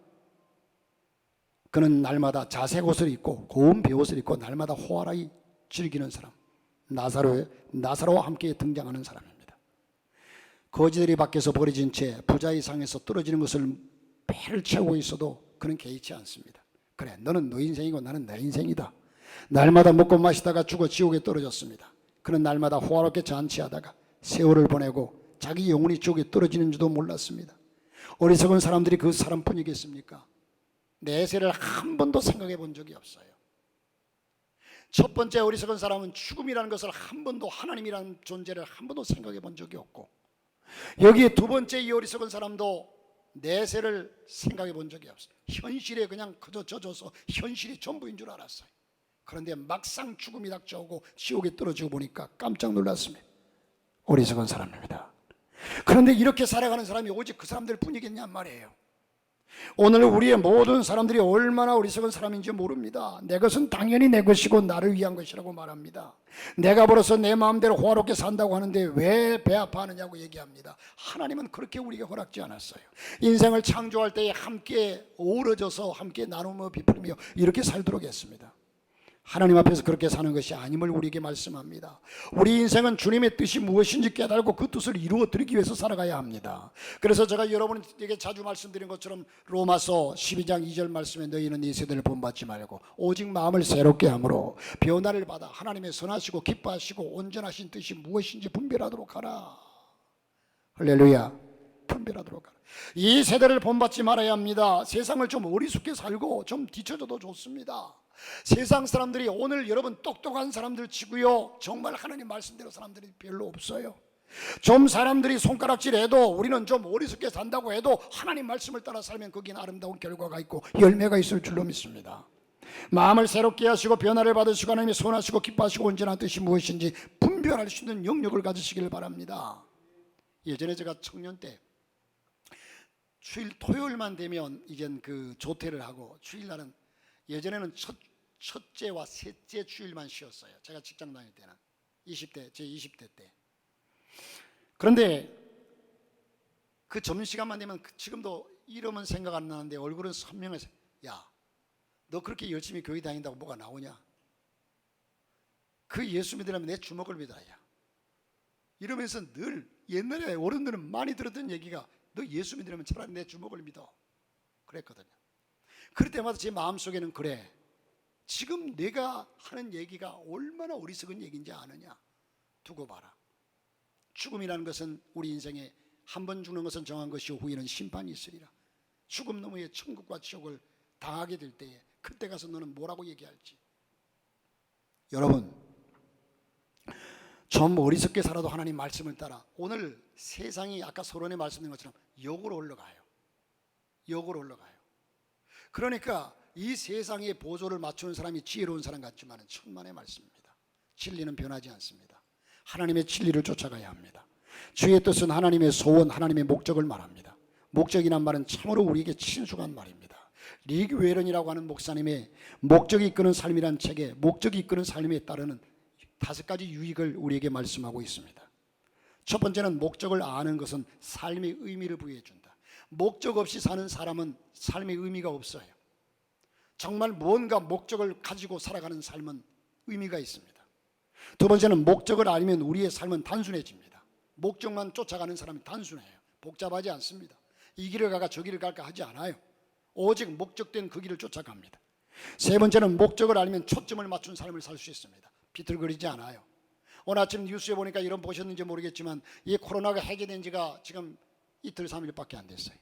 그는 날마다 자색 옷을 입고 고운 베옷을 입고 날마다 호화라이 즐기는 사람, 나사로와 함께 등장하는 사람입니다. 거지들이 밖에서 버려진 채 부자의 상에서 떨어지는 것을 배를 채우고 있어도 그는 개의치 않습니다. 그래, 너는 너 인생이고 나는 내 인생이다. 날마다 먹고 마시다가 죽어 지옥에 떨어졌습니다. 그는 날마다 호화롭게 잔치하다가 세월을 보내고 자기 영혼이 지옥에 떨어지는 줄도 몰랐습니다. 어리석은 사람들이 그 사람뿐이겠습니까? 내세를 한 번도 생각해 본 적이 없어요. 첫 번째 어리석은 사람은 죽음이라는 것을 한 번도, 하나님이라는 존재를 한 번도 생각해 본 적이 없고, 여기에 두 번째 이 어리석은 사람도 내세를 생각해 본 적이 없어요. 현실에 그냥 그저 젖어서 현실이 전부인 줄 알았어요. 그런데 막상 죽음이 닥쳐오고 지옥에 떨어지고 보니까 깜짝 놀랐습니다. 어리석은 사람입니다. 그런데 이렇게 살아가는 사람이 오직 그 사람들 뿐이겠냔 말이에요. 오늘 우리의 모든 사람들이 얼마나 어리석은 사람인지 모릅니다. 내 것은 당연히 내 것이고 나를 위한 것이라고 말합니다. 내가 벌어서 내 마음대로 호화롭게 산다고 하는데 왜 배 아파하느냐고 얘기합니다. 하나님은 그렇게 우리에게 허락지 않았어요. 인생을 창조할 때에 함께 어우러져서 함께 나누며 베풀며 이렇게 살도록 했습니다. 하나님 앞에서 그렇게 사는 것이 아님을 우리에게 말씀합니다. 우리 인생은 주님의 뜻이 무엇인지 깨달고 그 뜻을 이루어 드리기 위해서 살아가야 합니다. 그래서 제가 여러분에게 자주 말씀드린 것처럼 로마서 12장 2절 말씀에 너희는 이 세대를 본받지 말고 오직 마음을 새롭게 함으로 변화를 받아 하나님의 선하시고 기뻐하시고 온전하신 뜻이 무엇인지 분별하도록 하라. 할렐루야. 분별하도록 하라. 이 세대를 본받지 말아야 합니다. 세상을 좀 어리숙게 살고 좀 뒤쳐져도 좋습니다. 세상 사람들이 오늘 여러분 똑똑한 사람들 치고요, 정말 하나님 말씀대로 사람들이 별로 없어요. 좀 사람들이 손가락질해도 우리는 좀 어리숙게 산다고 해도 하나님 말씀을 따라 살면 거기는 아름다운 결과가 있고 열매가 있을 줄로 믿습니다. 마음을 새롭게 하시고 변화를 받으시고 하나님이 선하시고 기뻐하시고 온전한 뜻이 무엇인지 분별할 수 있는 영역을 가지시길 바랍니다. 예전에 제가 청년 때 토요일만 되면 이젠 그 조퇴를 하고 주일날은 예전에는 첫째와 셋째 주일만 쉬었어요. 제가 직장 다닐 때는 제 20대 때. 그런데 그 점심시간만 되면 지금도 이름은 생각 안 나는데 얼굴은 선명해서, 야, 너 그렇게 열심히 교회 다닌다고 뭐가 나오냐? 그 예수 믿으려면 내 주먹을 믿어라. 이러면서 늘 옛날에 어른들은 많이 들었던 얘기가, 너 예수 믿으려면 차라리 내 주먹을 믿어, 그랬거든요. 그럴 때마다 제 마음속에는, 그래, 지금 내가 하는 얘기가 얼마나 어리석은 얘기인지 아느냐? 두고 봐라. 죽음이라는 것은 우리 인생에 한 번 죽는 것은 정한 것이요 후에는 심판이 있으리라. 죽음 너머에 천국과 지옥을 당하게 될 때에 그때 가서 너는 뭐라고 얘기할지. 여러분, 좀 어리석게 살아도 하나님 말씀을 따라 오늘 세상이 아까 서론에 말씀드린 것처럼 역으로 올라가요. 역으로 올라가요. 그러니까 이 세상의 보조를 맞추는 사람이 지혜로운 사람 같지만 천만의 말씀입니다. 진리는 변하지 않습니다. 하나님의 진리를 쫓아가야 합니다. 주의 뜻은 하나님의 소원, 하나님의 목적을 말합니다. 목적이란 말은 참으로 우리에게 친숙한 말입니다. 리그 웨런이라고 하는 목사님의 목적이 이끄는 삶이란 책에 목적이 이끄는 삶에 따르는 5가지 유익을 우리에게 말씀하고 있습니다. 첫 번째는 목적을 아는 것은 삶의 의미를 부여해 준다. 목적 없이 사는 사람은 삶의 의미가 없어요. 정말 무언가 목적을 가지고 살아가는 삶은 의미가 있습니다. 두 번째는 목적을 알면 우리의 삶은 단순해집니다. 목적만 쫓아가는 사람은 단순해요. 복잡하지 않습니다. 이 길을 가가 저 길을 갈까 하지 않아요. 오직 목적된 그 길을 쫓아갑니다. 세 번째는 목적을 알면 초점을 맞춘 삶을 살 수 있습니다. 비틀거리지 않아요. 오늘 아침 뉴스에 보니까 이런 보셨는지 모르겠지만 이 코로나가 해제된 지가 지금 이틀 3일밖에 안 됐어요.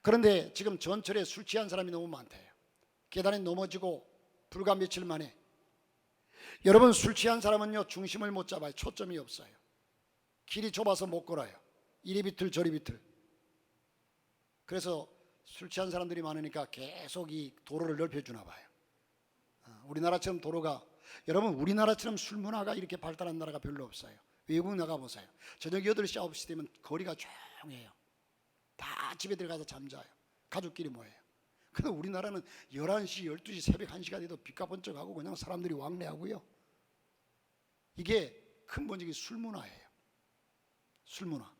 그런데 지금 전철에 술 취한 사람이 너무 많대요. 계단에 넘어지고 불과 며칠 만에. 여러분, 술 취한 사람은요 중심을 못 잡아요. 초점이 없어요. 길이 좁아서 못 걸어요. 이리 비틀 저리 비틀. 그래서 술 취한 사람들이 많으니까 계속 이 도로를 넓혀주나 봐요. 우리나라처럼 도로가, 여러분 우리나라처럼 술 문화가 이렇게 발달한 나라가 별로 없어요. 외국 나가보세요. 저녁 8시 9시 되면 거리가 조용해요. 다 집에 들어가서 잠자요. 가족끼리 모여요. 근데 우리나라는 11시 12시 새벽 1시가 돼도 빛과 번쩍하고 그냥 사람들이 왕래하고요. 이게 근본적인 술 문화예요. 술 문화.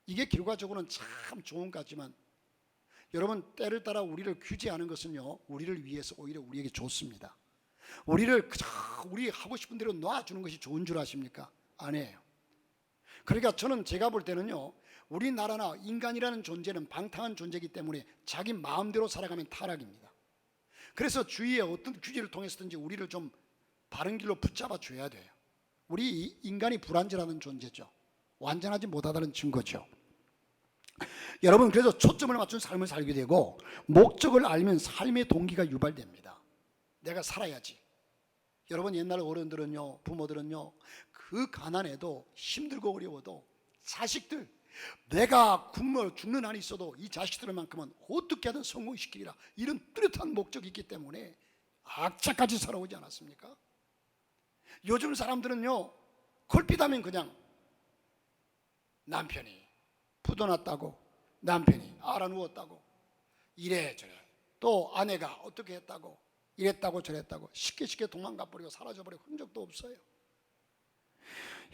이게 결과적으로는 참 좋은 것 같지만 여러분, 때를 따라 우리를 규제하는 것은요 우리를 위해서 오히려 우리에게 좋습니다. 우리를 그저 우리 하고 싶은 대로 놔주는 것이 좋은 줄 아십니까? 아니에요. 그러니까 저는 제가 볼 때는요 우리나라나 인간이라는 존재는 방탕한 존재이기 때문에 자기 마음대로 살아가면 타락입니다. 그래서 주위의 어떤 규제를 통해서든지 우리를 좀 바른 길로 붙잡아 줘야 돼요. 우리 인간이 불완전한 존재죠. 완전하지 못하다는 증거죠. 여러분, 그래서 초점을 맞춘 삶을 살게 되고 목적을 알면 삶의 동기가 유발됩니다. 내가 살아야지. 여러분, 옛날 어른들은요, 부모들은요, 그 가난해도 힘들고 어려워도 자식들, 내가 굶어 죽는 한이 있어도 이 자식들만큼은 어떻게 하든 성공시키리라, 이런 뚜렷한 목적이 있기 때문에 악착같이 살아오지 않았습니까? 요즘 사람들은요 걸핏하면 그냥 남편이 부도났다고, 남편이 알아누웠다고, 이래저래, 또 아내가 어떻게 했다고, 이랬다고 저랬다고 쉽게 도망가버리고 사라져버리고 흔적도 없어요.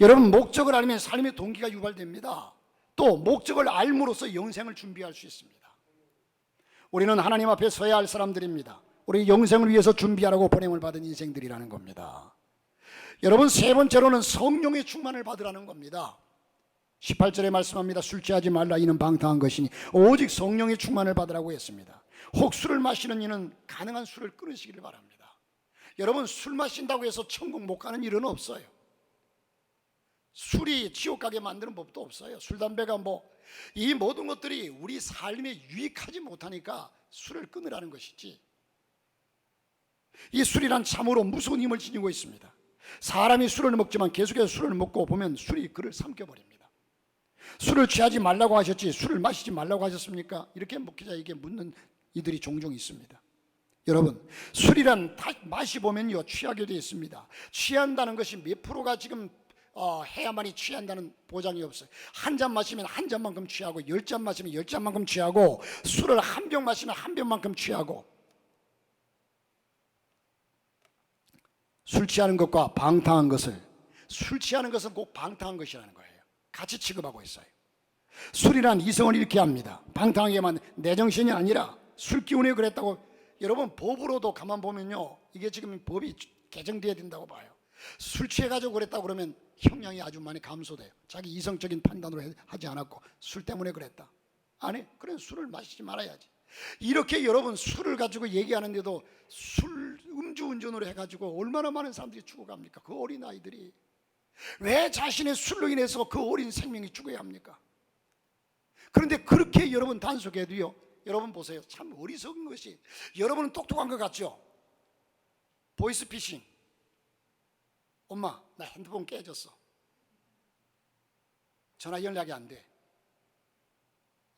여러분, 목적을 알면 삶의 동기가 유발됩니다. 또 목적을 알므로써 영생을 준비할 수 있습니다. 우리는 하나님 앞에 서야 할 사람들입니다. 우리 영생을 위해서 준비하라고 보냄을 받은 인생들이라는 겁니다. 여러분, 세 번째로는 성령의 충만을 받으라는 겁니다. 18절에 말씀합니다. 술 취하지 말라, 이는 방탕한 것이니 오직 성령의 충만을 받으라고 했습니다. 혹 술을 마시는 이는 가능한 술을 끊으시기를 바랍니다. 여러분, 술 마신다고 해서 천국 못 가는 일은 없어요. 술이 지옥 가게 만드는 법도 없어요. 술, 담배가 이 모든 것들이 우리 삶에 유익하지 못하니까 술을 끊으라는 것이지, 이 술이란 참으로 무서운 힘을 지니고 있습니다. 사람이 술을 먹지만 계속해서 술을 먹고 보면 술이 그를 삼켜버립니다. 술을 취하지 말라고 하셨지 술을 마시지 말라고 하셨습니까? 이렇게 목회자에게 묻는 이들이 종종 있습니다. 여러분, 술이란 다 마시보면요 취하게 되어 있습니다. 취한다는 것이 몇 프로가 지금 해야만이 취한다는 보장이 없어요. 한 잔 마시면 한 잔만큼 취하고 10잔 마시면 10잔만큼 취하고 술을 한 병 마시면 한 병만큼 취하고 술 취하는 것과 방탕한 것을 술 취하는 것은 꼭 방탕한 것이라는 거예요. 같이 취급하고 있어요. 술이란 이성을 잃게 합니다. 방탕하게만 내 정신이 아니라 술 기운에 그랬다고 여러분 법으로도 가만 보면요 이게 지금 법이 개정돼야 된다고 봐요. 술 취해가지고 그랬다고 그러면 형량이 아주 많이 감소돼요. 자기 이성적인 판단으로 하지 않았고 술 때문에 그랬다. 아니 그래 술을 마시지 말아야지. 이렇게 여러분 술을 가지고 얘기하는데도 술 음주운전으로 해가지고 얼마나 많은 사람들이 죽어갑니까? 그 어린 아이들이 왜 자신의 술로 인해서 그 어린 생명이 죽어야 합니까? 그런데 그렇게 여러분 단속해도요 여러분 보세요 참 어리석은 것이 여러분은 똑똑한 것 같죠? 보이스피싱 엄마 나 핸드폰 깨졌어 전화 연락이 안 돼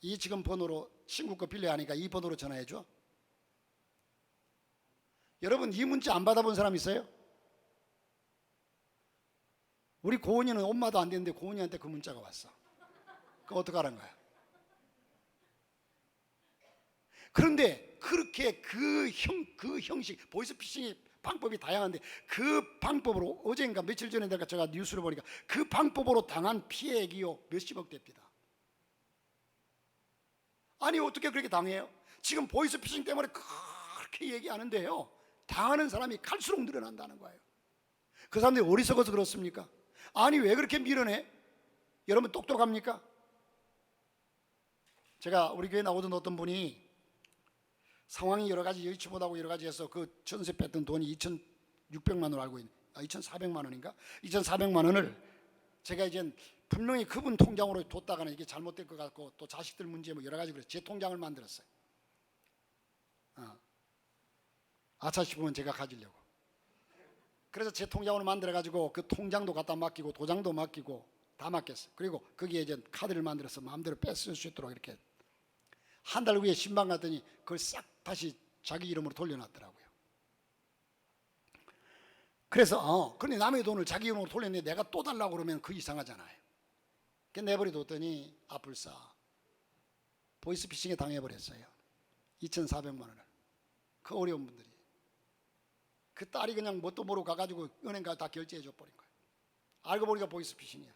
이 지금 번호로 친구 거 빌려야 하니까 이 번호로 전화해줘. 여러분 이 문자 안 받아본 사람 있어요? 우리 고은이는 엄마도 안 되는데 고은이한테 그 문자가 왔어. 그럼 어떡하라는 거야? 그런데 그렇게 그 형식 보이스피싱의 방법이 다양한데 그 방법으로 어제인가 며칠 전에 제가 뉴스를 보니까 그 방법으로 당한 피해액이요 몇십억 대입니다. 아니 어떻게 그렇게 당해요? 지금 보이스피싱 때문에 그렇게 얘기하는데요 당하는 사람이 갈수록 늘어난다는 거예요. 그 사람들이 어리석어서 그렇습니까? 아니 왜 그렇게 밀어내? 여러분 똑똑합니까? 제가 우리 교회 나오던 어떤 분이 상황이 여러 가지 여의치 못하고 여러 가지 해서 그 전세 뺐던 돈이 2,600만 원을 알고 있는 2,400만 원인가? 2,400만 원을 제가 이제 분명히 그분 통장으로 뒀다가는 이게 잘못될 것 같고 또 자식들 문제 뭐 여러 가지 그래서 제 통장을 만들었어요. 아차 싶으면 제가 가지려고. 그래서 제 통장으로 만들어 가지고 그 통장도 갖다 맡기고 도장도 맡기고 다 맡겼어요. 그리고 거기에 이제 카드를 만들어서 마음대로 뺏을 수 있도록 이렇게 한 달 후에 신방 갔더니 그걸 싹 다시 자기 이름으로 돌려놨더라고요. 그래서 근데 남의 돈을 자기 이름으로 돌렸는데 내가 또 달라고 그러면 그 이상하잖아요. 내버려뒀더니 아뿔싸 보이스피싱에 당해버렸어요. 2,400만 원을. 그 어려운 분들이 그 딸이 그냥 뭣도 모르고 가가지고 은행 가서 다 결제해 줘버린 거예요. 알고 보니까 보이스피싱이야.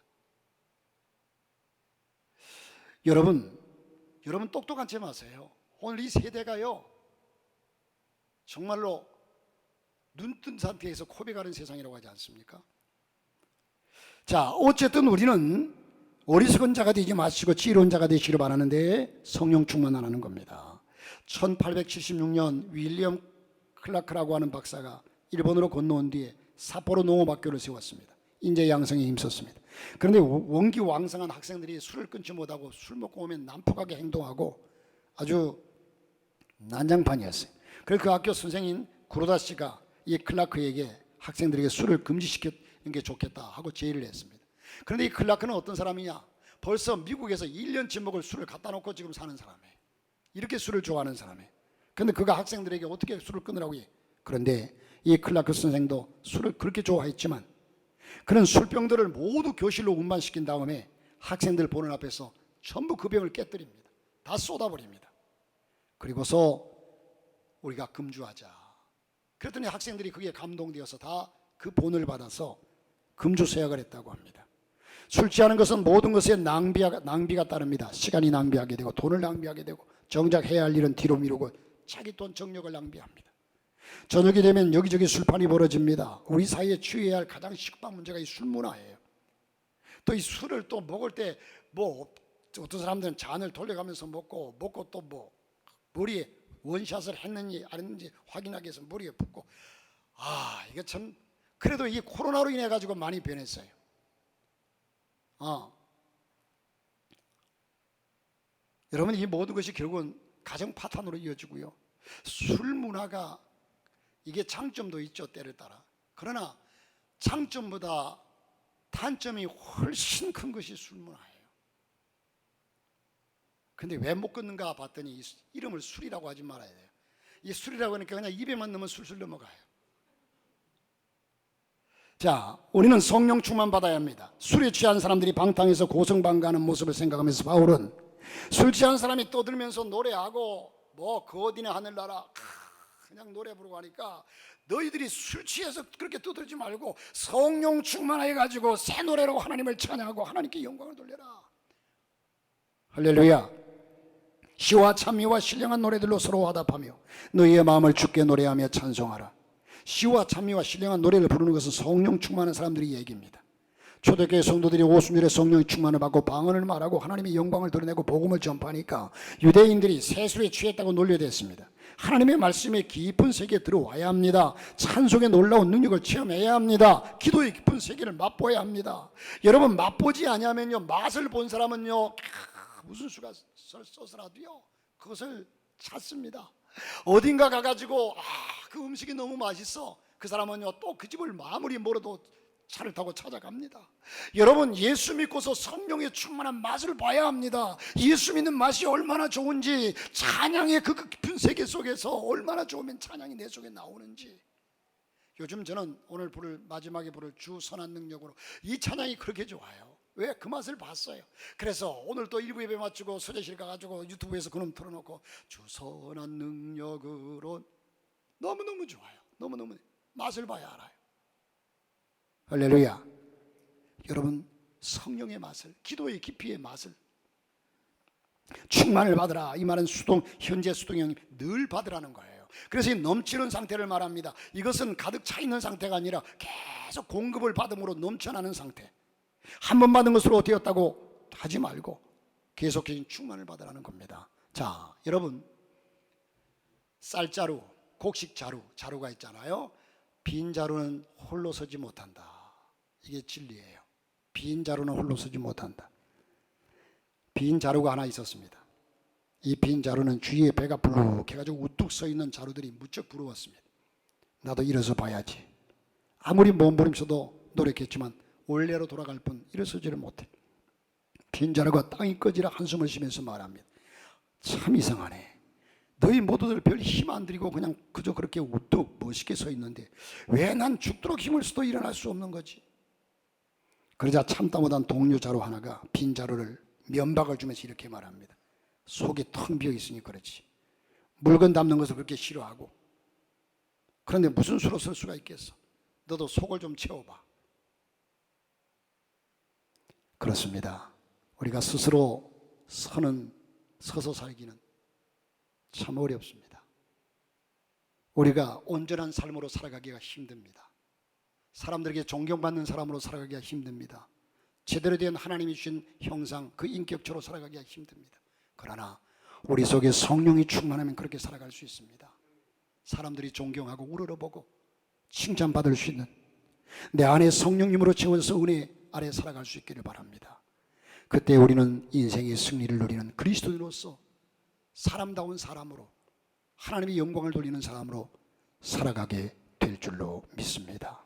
여러분 똑똑한 체 마세요. 오늘 이 세대가요 정말로 눈뜬 상태에서 코비 가는 세상이라고 하지 않습니까? 자 어쨌든 우리는 어리석은 자가 되지 마시고 지혜로운 자가 되시기를 바라는데 성령 충만하는 겁니다. 1876년 윌리엄 클라크라고 하는 박사가 일본으로 건너온 뒤에 삿포로 농업학교를 세웠습니다. 인재 양성에 힘썼습니다. 그런데 원기왕성한 학생들이 술을 끊지 못하고 술 먹고 오면 난폭하게 행동하고 아주 난장판이었어요. 그래서 그 학교 선생인 구로다 씨가 이 클라크에게 학생들에게 술을 금지시키는 게 좋겠다 하고 제의를 했습니다. 그런데 이 클라크는 어떤 사람이냐? 벌써 미국에서 1년치 먹을 술을 갖다 놓고 지금 사는 사람이에요. 이렇게 술을 좋아하는 사람이에요. 그런데 그가 학생들에게 어떻게 술을 끊으라고 해? 그런데 이 클라크 선생도 술을 그렇게 좋아했지만 그런 술병들을 모두 교실로 운반시킨 다음에 학생들 보는 앞에서 전부 그 병을 깨뜨립니다. 다 쏟아버립니다. 그리고서 우리가 금주하자. 그랬더니 학생들이 그게 감동되어서 다 그 본을 받아서 금주 서약을 했다고 합니다. 술 취하는 것은 모든 것에 낭비가 따릅니다. 시간이 낭비하게 되고 돈을 낭비하게 되고 정작 해야 할 일은 뒤로 미루고 자기 돈 정력을 낭비합니다. 저녁이 되면 여기저기 술판이 벌어집니다. 우리 사이에 취해야 할 가장 시급한 문제가 이 술 문화예요. 또 이 술을 또 먹을 때 뭐 어떤 사람들은 잔을 돌려가면서 먹고 또 뭐 머리에 원샷을 했는지 안 했는지 확인하기 위해서 머리에 붓고 이게 참 그래도 이 코로나로 인해 가지고 많이 변했어요. 여러분 이 모든 것이 결국은 가정 파탄으로 이어지고요. 술 문화가 이게 장점도 있죠 때를 따라. 그러나 장점보다 단점이 훨씬 큰 것이 술 문화예요. 근데 왜 못 끊는가 봤더니 이름을 술이라고 하지 말아야 돼요. 이 술이라고 하니까 그냥 입에만 넣으면 술술 넘어가요. 자, 우리는 성령 충만 받아야 합니다. 술에 취한 사람들이 방탕에서 고성방가하는 모습을 생각하면서 바울은 술 취한 사람이 떠들면서 노래하고 뭐 그 어디네 하늘나라 그냥 노래 부르고 하니까 너희들이 술 취해서 그렇게 떠들지 말고 성령 충만해 가지고 새 노래로 하나님을 찬양하고 하나님께 영광을 돌려라. 할렐루야. 시와 찬미와 신령한 노래들로 서로 화답하며 너희의 마음을 주께 노래하며 찬송하라. 시와 찬미와 신령한 노래를 부르는 것은 성령 충만한 사람들이 얘기입니다. 초대교회 성도들이 오순절에 성령의 충만을 받고 방언을 말하고 하나님의 영광을 드러내고 복음을 전파하니까 유대인들이 세술에 취했다고 논려됐습니다. 하나님의 말씀에 깊은 세계에 들어와야 합니다. 찬송의 놀라운 능력을 체험해야 합니다. 기도의 깊은 세계를 맛보아야 합니다. 여러분, 맛보지 아니하면요, 맛을 본 사람은요 무슨 수가 써서라도요 그것을 찾습니다. 어딘가 가가지고 그 음식이 너무 맛있어, 그 사람은요 또 그 집을 아무리 멀어도 차를 타고 찾아갑니다. 여러분, 예수 믿고서 성령의 충만한 맛을 봐야 합니다. 예수 믿는 맛이 얼마나 좋은지, 찬양의 그 깊은 세계 속에서 얼마나 좋으면 찬양이 내 속에 나오는지. 요즘 저는 오늘 마지막에 부를 주 선한 능력으로, 이 찬양이 그렇게 좋아요. 왜? 그 맛을 봤어요. 그래서 오늘 또 일부 예배 마치고 서재실 가가지고 유튜브에서 그놈 틀어놓고 주 선한 능력으로, 너무너무 좋아요. 너무너무 맛을 봐야 알아요. 할렐루야. 여러분, 성령의 맛을, 기도의 깊이의 맛을, 충만을 받으라. 이 말은 현재 수동형이 늘 받으라는 거예요. 그래서 이 넘치는 상태를 말합니다. 이것은 가득 차 있는 상태가 아니라 계속 공급을 받음으로 넘쳐나는 상태. 한 번 받은 것으로 되었다고 하지 말고 계속적인 충만을 받으라는 겁니다. 자, 여러분, 쌀자루, 곡식자루, 자루가 있잖아요. 빈 자루는 홀로 서지 못한다. 이게 진리예요. 빈 자루는 홀로 서지 못한다. 빈 자루가 하나 있었습니다. 이 빈 자루는 주위에 배가 불룩해가지고 우뚝 서 있는 자루들이 무척 부러웠습니다. 나도 일어서 봐야지. 아무리 몸부림쳐도 노력했지만 원래로 돌아갈 뿐 일어서지를 못해. 빈 자루가 땅이 꺼지라 한숨을 쉬면서 말합니다. 참 이상하네. 너희 모두들 별 힘 안 들이고 그냥 그저 그렇게 우뚝 멋있게 서 있는데 왜 난 죽도록 힘을 써도 일어날 수 없는 거지? 그러자 참다 못한 동료 자루 하나가 빈 자루를 면박을 주면서 이렇게 말합니다. 속이 텅 비어 있으니 그렇지. 물건 담는 것을 그렇게 싫어하고, 그런데 무슨 수로 설 수가 있겠어? 너도 속을 좀 채워봐. 그렇습니다. 우리가 스스로 서서 살기는 참 어렵습니다. 우리가 온전한 삶으로 살아가기가 힘듭니다. 사람들에게 존경받는 사람으로 살아가기가 힘듭니다. 제대로 된 하나님이 주신 형상, 그 인격처로 살아가기가 힘듭니다. 그러나 우리 속에 성령이 충만하면 그렇게 살아갈 수 있습니다. 사람들이 존경하고 우러러보고 칭찬받을 수 있는, 내 안에 성령님으로 채워서 은혜 아래 살아갈 수 있기를 바랍니다. 그때 우리는 인생의 승리를 누리는 그리스도인으로서 사람다운 사람으로, 하나님의 영광을 돌리는 사람으로 살아가게 될 줄로 믿습니다.